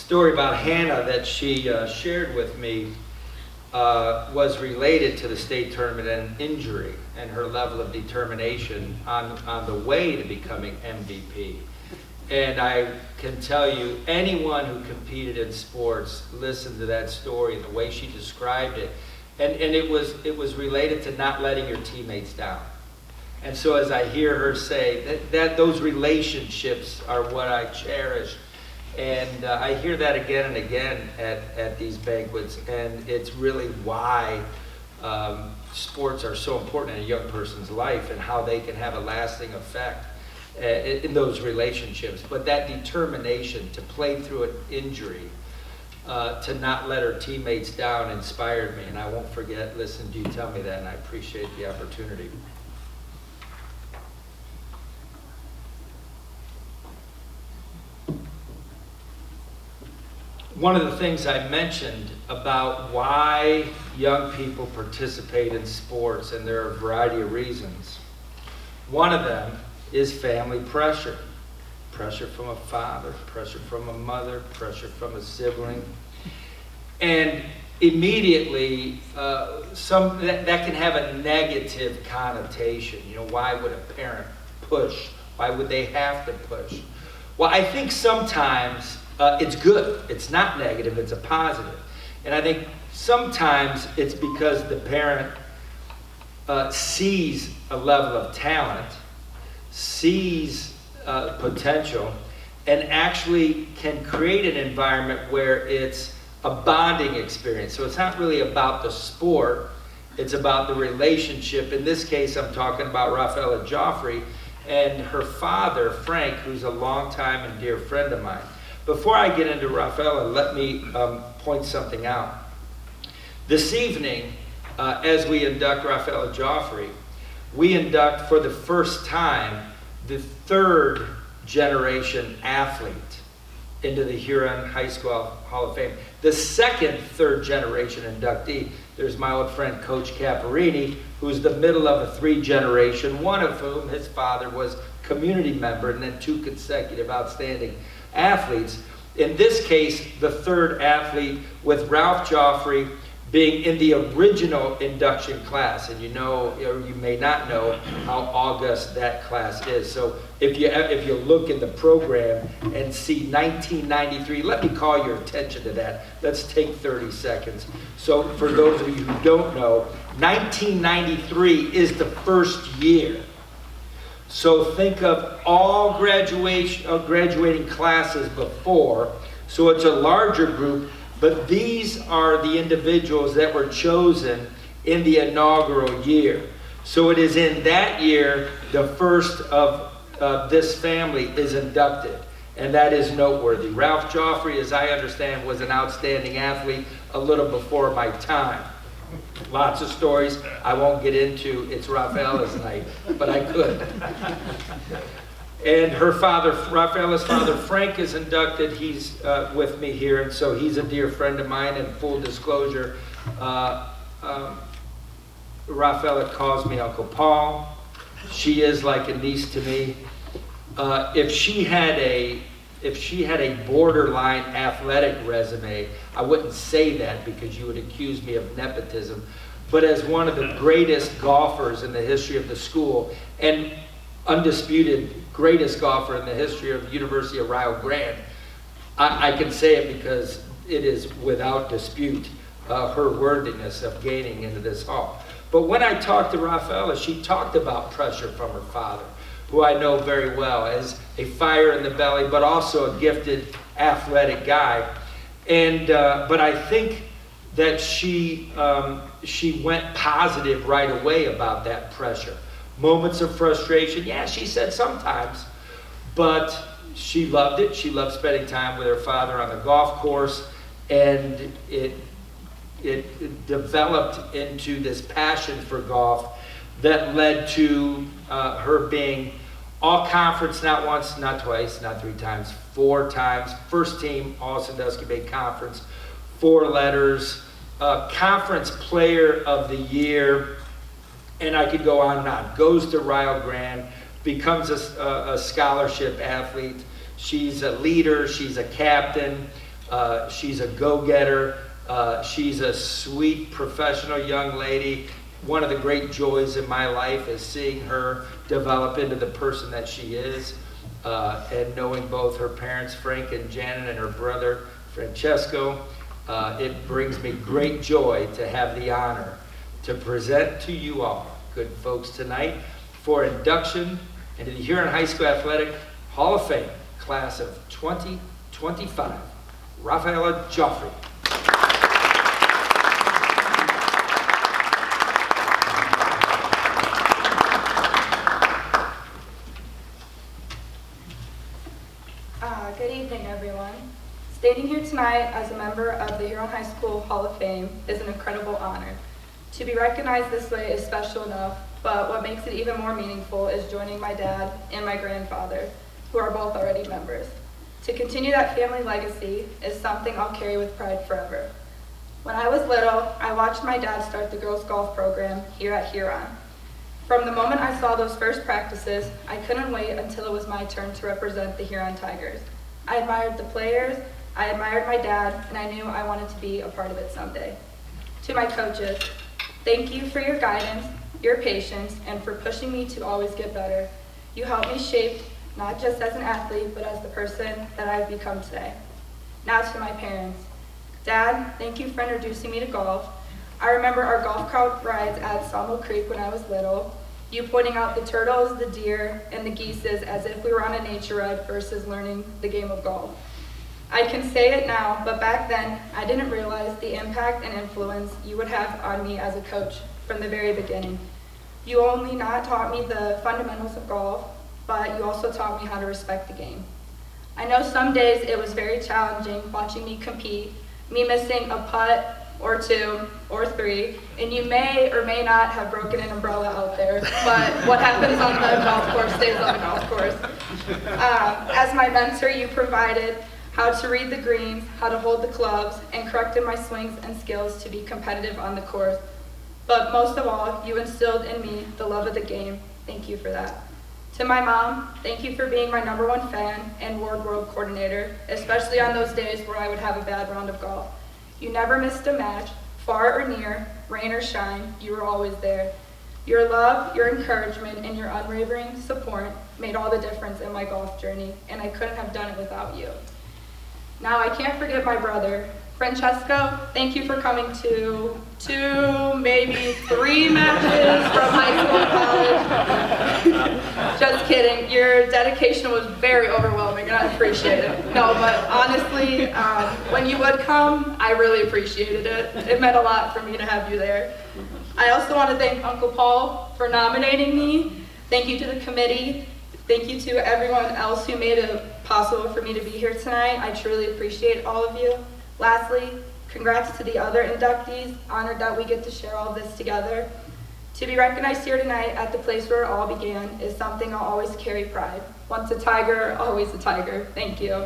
story about Hannah that she shared with me was related to the state tournament and injury and her level of determination on the way to becoming MVP. And I can tell you, anyone who competed in sports listened to that story and the way she described it. And it was related to not letting your teammates down. And so as I hear her say that those relationships are what I cherish. And I hear that again and again at these banquets. And it's really why sports are so important in a young person's life and how they can have a lasting effect in those relationships. But that determination to play through an injury, to not let her teammates down, inspired me. And I won't forget listening to you tell me that, and I appreciate the opportunity. One of the things I mentioned about why young people participate in sports, and there are a variety of reasons. One of them is family pressure. Pressure from a father, pressure from a mother, pressure from a sibling. And immediately, that can have a negative connotation. You know, why would a parent push? Why would they have to push? Well, I think sometimes it's good. It's not negative, it's a positive. And I think sometimes it's because the parent sees a level of talent, sees potential, and actually can create an environment where it's a bonding experience. So it's not really about the sport, it's about the relationship. In this case, I'm talking about Rafaella Gioffre and her father, Frank, who's a longtime and dear friend of mine. Before I get into Rafaella, let me point something out. This evening, as we induct Rafaella Gioffre, we induct for the first time the third generation athlete into the Huron High School Hall of Fame. The second third generation inductee, there's my old friend Coach Caparini, who's the middle of a three generation, one of whom his father was community member, and then two consecutive outstanding athletes. In this case, the third athlete, with Ralph Gioffre being in the original induction class. And you know, or you may not know, how august that class is. So if you look in the program and see 1993, let me call your attention to that. Let's take 30 seconds. So for those of you who don't know, 1993 is the first year. So think of all graduating classes before. So it's a larger group, but these are the individuals that were chosen in the inaugural year. So it is in that year the first of this family is inducted, and that is noteworthy. Ralph Gioffre, as I understand, was an outstanding athlete a little before my time. Lots of stories I won't get into. It's Rafaella's night, but I could. And her father, Rafaella's father, Frank, is inducted. He's with me here, and so he's a dear friend of mine. And full disclosure, Rafaella calls me Uncle Paul. She is like a niece to me. If she had a borderline athletic resume, I wouldn't say that because you would accuse me of nepotism. But as one of the greatest golfers in the history of the school, and undisputed greatest golfer in the history of the University of Rio Grande, I can say it because it is without dispute her worthiness of gaining into this hall. But when I talked to Rafaella, she talked about pressure from her father, who I know very well as a fire in the belly, but also a gifted athletic guy. And but I think that she went positive right away about that pressure. Moments of frustration, yeah, she said sometimes, but she loved it. She loved spending time with her father on the golf course, and it developed into this passion for golf that led to her being all conference, not once, not twice, not three times, 4 times, first team All Sandusky Bay Conference, 4 letters, conference player of the year, and I could go on and on. Goes to Rio Grande, becomes a scholarship athlete. She's a leader, she's a captain. She's a go-getter. She's a sweet, professional young lady. One of the great joys in my life is seeing her develop into the person that she is, and knowing both her parents, Frank and Janet, and her brother, Francesco. It brings me great joy to have the honor to present to you all, good folks, tonight for induction into the Huron High School Athletic Hall of Fame, class of 2025, Rafaella Gioffre. Good evening, everyone. Standing here tonight as a member of the Huron High School Hall of Fame is an incredible honor. To be recognized this way is special enough, but what makes it even more meaningful is joining my dad and my grandfather, who are both already members. To continue that family legacy is something I'll carry with pride forever. When I was little, I watched my dad start the girls' golf program here at Huron. From the moment I saw those first practices, I couldn't wait until it was my turn to represent the Huron Tigers. I admired the players, I admired my dad, and I knew I wanted to be a part of it someday. To my coaches, thank you for your guidance, your patience, and for pushing me to always get better. You helped me shape not just as an athlete, but as the person that I've become today. Now to my parents. Dad, thank you for introducing me to golf. I remember our golf cart rides at Sawmill Creek when I was little, you pointing out the turtles, the deer, and the geeses as if we were on a nature ride versus learning the game of golf. I can say it now, but back then, I didn't realize the impact and influence you would have on me as a coach from the very beginning. You only not taught me the fundamentals of golf, but you also taught me how to respect the game. I know some days it was very challenging watching me compete, me missing a putt or two or three, and you may or may not have broken an umbrella out there, but what happens on the golf course stays on the golf course. As my mentor, you provided how to read the greens, how to hold the clubs, and corrected my swings and skills to be competitive on the course. But most of all, you instilled in me the love of the game. Thank you for that. To my mom, thank you for being my #1 fan and Ward World Coordinator, especially on those days where I would have a bad round of golf. You never missed a match, far or near, rain or shine, you were always there. Your love, your encouragement, and your unwavering support made all the difference in my golf journey, and I couldn't have done it without you. Now, I can't forget my brother. Francesco, thank you for coming to 2, maybe 3 matches from high school and college. Just kidding. Your dedication was very overwhelming, and I appreciate it. No, but honestly, when you would come, I really appreciated it. It meant a lot for me to have you there. I also want to thank Uncle Paul for nominating me. Thank you to the committee. Thank you to everyone else who made it possible for me to be here tonight. I truly appreciate all of you. Lastly, congrats to the other inductees. Honored that we get to share all of this together. To be recognized here tonight at the place where it all began is something I'll always carry pride. Once a Tiger, always a Tiger. Thank you.